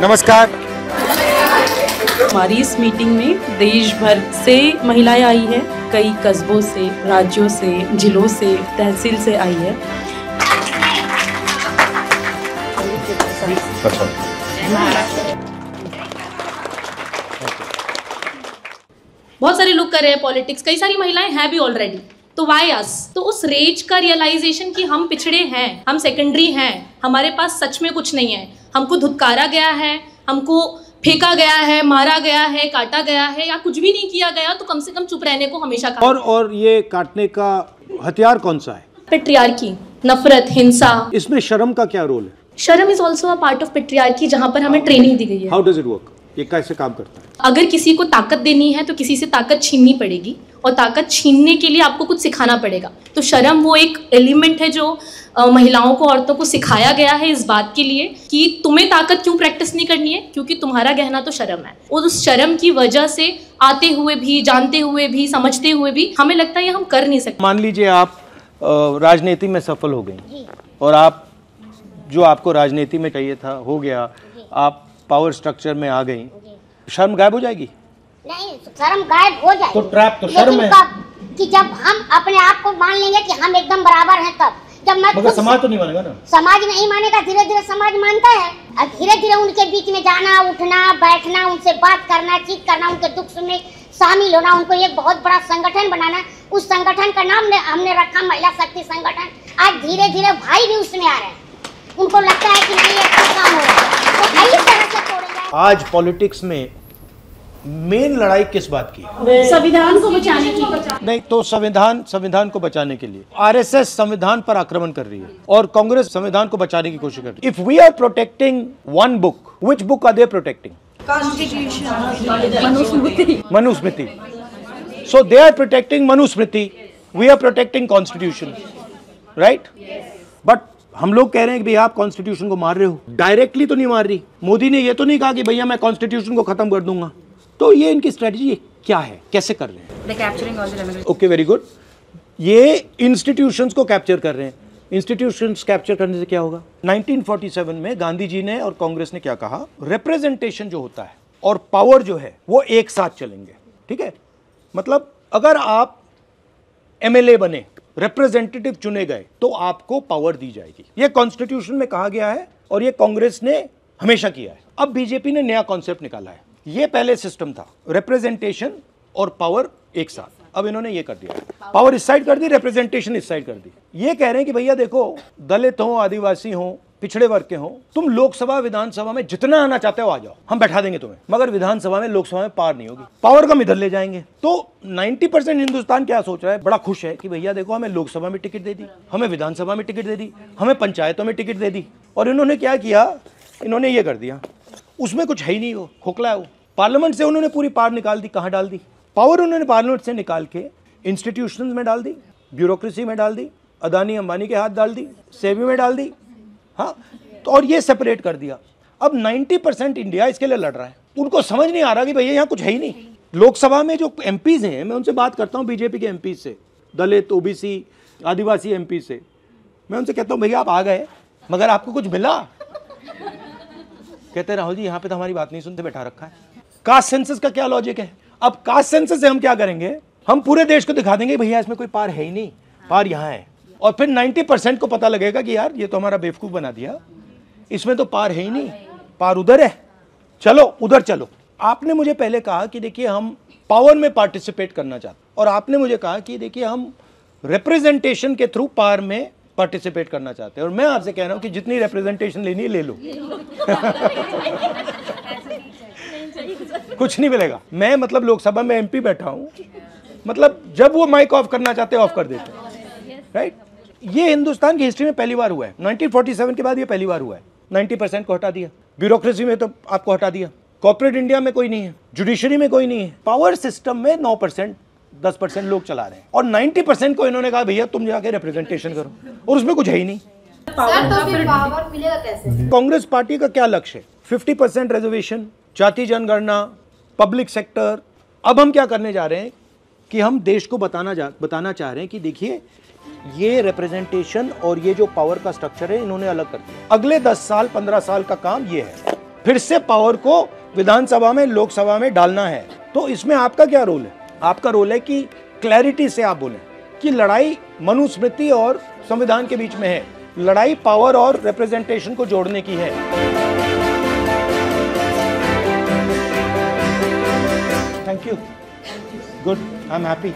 नमस्कार। हमारी इस मीटिंग में देश भर से महिलाएं आई है, कई कस्बों से, राज्यों से, जिलों से, तहसील से आई है। बहुत सारे लोग कर रहे हैं पॉलिटिक्स, कई सारी महिलाएं हैं भी ऑलरेडी, तो वाई अस? तो उस रेज का रियलाइजेशन कि हम पिछड़े हैं, हम सेकेंडरी हैं, हमारे पास सच में कुछ नहीं है, हमको धुतकारा गया है, हमको फेंका गया है, मारा गया है, काटा गया है, या कुछ भी नहीं किया गया, तो कम से कम चुप रहने को हमेशा कहा। और ये काटने का हथियार कौन सा है? पेट्रियार्की, नफरत, हिंसा। इसमें शर्म का क्या रोल है? शर्म is also a part of patriarchy, जहाँ पर हमें ट्रेनिंग दी गई है। How does it work? ये कैसे काम करता है? अगर किसी को ताकत देनी है तो किसी से ताकत छीननी पड़ेगी, और ताकत छीनने के लिए आपको कुछ सिखाना पड़ेगा। तो शर्म वो एक एलिमेंट है जो महिलाओं को, औरतों को सिखाया गया है इस बात के लिए कि तुम्हें ताकत क्यों प्रैक्टिस नहीं करनी है, क्योंकि तुम्हारा गहना तो शर्म है। और उस शर्म की वजह से आते हुए भी, जानते हुए भी, समझते हुए भी हमें लगता है ये हम कर नहीं सकते। मान लीजिए आप राजनीति में सफल हो गई और आप जो आपको राजनीति में चाहिए था हो गया, आप पावर स्ट्रक्चर में आ गई, शर्म गायब हो जाएगी? नहीं, शर्म गायब हो जाएगी। तो ट्रैप तो शर्म है कि जब हम अपने आप को मान लेंगे कि हम एकदम बराबर हैं, तब जब मैं मगर समाज तो नहीं मानेगा ना। समाज नहीं मानेगा, धीरे धीरे समाज मानता है, और धीरे धीरे उनके बीच में जाना, उठना, बैठना, उनसे बात करना, चीत करना, उनके दुख सुनने शामिल होना, उनको एक बहुत बड़ा संगठन बनाना। उस संगठन का नाम हमने रखा महिला शक्ति संगठन। आज धीरे धीरे भाई भी उसमें आ रहे हैं, उनको लगता है कि नहीं ये काम हो रहा है, तो इस तरह से तोड़ेंगे। आज पॉलिटिक्स में मेन लड़ाई किस बात की? संविधान को बचाने की। नहीं तो संविधान को बचाने के लिए आरएसएस संविधान पर आक्रमण कर रही है और कांग्रेस संविधान को बचाने की कोशिश कर रही है। If we are protecting one book, which book are they protecting? Manusmriti. So they are protecting Manusmriti, we are protecting constitution, right? But हम लोग कह रहे हैं कि भैया आप कॉन्स्टिट्यूशन को मार रहे हो। डायरेक्टली तो नहीं मार रही। मोदी ने ये तो नहीं कहा कि भैया मैं कॉन्स्टिट्यूशन को खत्म कर दूंगा। तो ये इनकी स्ट्रेटजी क्या है, कैसे कर रहे हैं? Okay, very good. ये इंस्टीट्यूशंस को कैप्चर कर रहे हैं। इंस्टीट्यूशंस कैप्चर करने से क्या होगा? 1947 में गांधी जी ने और कांग्रेस ने क्या कहा? रिप्रेजेंटेशन जो होता है और पावर जो है वो एक साथ चलेंगे, ठीक है? मतलब अगर आप एमएलए बने, रिप्रेजेंटेटिव चुने गए, तो आपको पावर दी जाएगी। ये कॉन्स्टिट्यूशन में कहा गया है और ये कांग्रेस ने हमेशा किया है। अब बीजेपी ने नया कॉन्सेप्ट निकाला है। ये पहले सिस्टम था, रिप्रेजेंटेशन और पावर एक साथ। अब इन्होंने ये कर दिया, पावर इस साइड कर दी, रिप्रेजेंटेशन इस साइड कर दी। ये कह रहे हैं कि भैया देखो, दलित हो, आदिवासी हो, पिछड़े वर्ग के हो, तुम लोकसभा विधानसभा में जितना आना चाहते हो आ जाओ, हम बैठा देंगे तुम्हें, मगर विधानसभा में, लोकसभा में पार नहीं होगी, पावर कम इधर ले जाएंगे। तो 90% हिंदुस्तान क्या सोच रहा है? बड़ा खुश है कि भैया देखो, हमें लोकसभा में टिकट दे दी, हमें विधानसभा में टिकट दे दी, हमें पंचायतों में टिकट दे दी। और इन्होंने क्या किया? इन्होंने ये कर दिया, उसमें कुछ है ही नहीं, वो खोखला है। वो पार्लियामेंट से उन्होंने पूरी पावर निकाल दी। कहाँ डाल दी पावर? उन्होंने पार्लियामेंट से निकाल के इंस्टीट्यूशंस में डाल दी, ब्यूरोक्रेसी में डाल दी, अदानी अंबानी के हाथ डाल दी, सेबी में डाल दी। हाँ, तो और ये सेपरेट कर दिया। अब 90% इंडिया इसके लिए लड़ रहा है। उनको समझ नहीं आ रहा कि भैया यहाँ कुछ है ही नहीं। लोकसभा में जो एमपीज हैं, मैं उनसे बात करता हूँ, बीजेपी के एमपीज से, दलित, ओबीसी, आदिवासी एमपी से, मैं उनसे कहता हूँ भैया आप आ गए, मगर आपको कुछ मिला? कहते राहुल जी यहाँ पे तो हमारी बात नहीं सुनते, बैठा रखा है। कास्ट सेंसस का क्या लॉजिक है? अब कास्ट सेंसस से हम क्या करेंगे? हम पूरे देश को दिखा देंगे भैया इसमें कोई पार है ही नहीं, पार यहाँ है। और फिर 90% को पता लगेगा कि यार ये तो हमारा बेवकूफ बना दिया, इसमें तो पार है ही नहीं, पार उधर है, चलो उधर चलो। आपने मुझे पहले कहा कि देखिए हम पावर में पार्टिसिपेट करना चाहते, और आपने मुझे कहा कि देखिए हम रिप्रेजेंटेशन के थ्रू पावर में पार्टिसिपेट करना चाहते हैं। और मैं आपसे कह रहा हूं कि जितनी रिप्रेजेंटेशन लेनी है ले लो। कुछ नहीं मिलेगा। मैं मतलब लोकसभा में एमपी बैठा हूं, मतलब जब वो माइक ऑफ करना चाहते हैं ऑफ कर देते हैं, राइट? ये हिंदुस्तान की हिस्ट्री में पहली बार हुआ है। 1947 के बाद ये पहली बार हुआ है। 90% को हटा दिया, ब्यूरोक्रेसी में तो आपको हटा दिया, कॉर्पोरेट इंडिया में कोई नहीं है, जुडिशरी में कोई नहीं है, पावर सिस्टम में 9% 10% लोग चला रहे हैं, और 90% को इन्होंने कहा भैया तुम जाके रिप्रेजेंटेशन करो, और उसमें कुछ है ही नहीं। तो फिर पावर मिलेगा कैसे? कांग्रेस पार्टी का क्या लक्ष्य है? 50% रिजर्वेशन, जाति जनगणना, पब्लिक सेक्टर। अब हम क्या करने जा रहे हैं कि हम देश को बताना चाह रहे हैं कि देखिए ये रिप्रेजेंटेशन और ये जो पावर का स्ट्रक्चर है इन्होंने अलग कर दिया। अगले 10 साल 15 साल का काम ये है। फिर से पावर को विधानसभा में, लोकसभा में डालना है। तो इसमें आपका क्या रोल है? आपका रोल है कि क्लैरिटी से आप बोलें कि लड़ाई मनुस्मृति और संविधान के बीच में है, लड़ाई पावर और रिप्रेजेंटेशन को जोड़ने की है। Thank you, good, I am happy.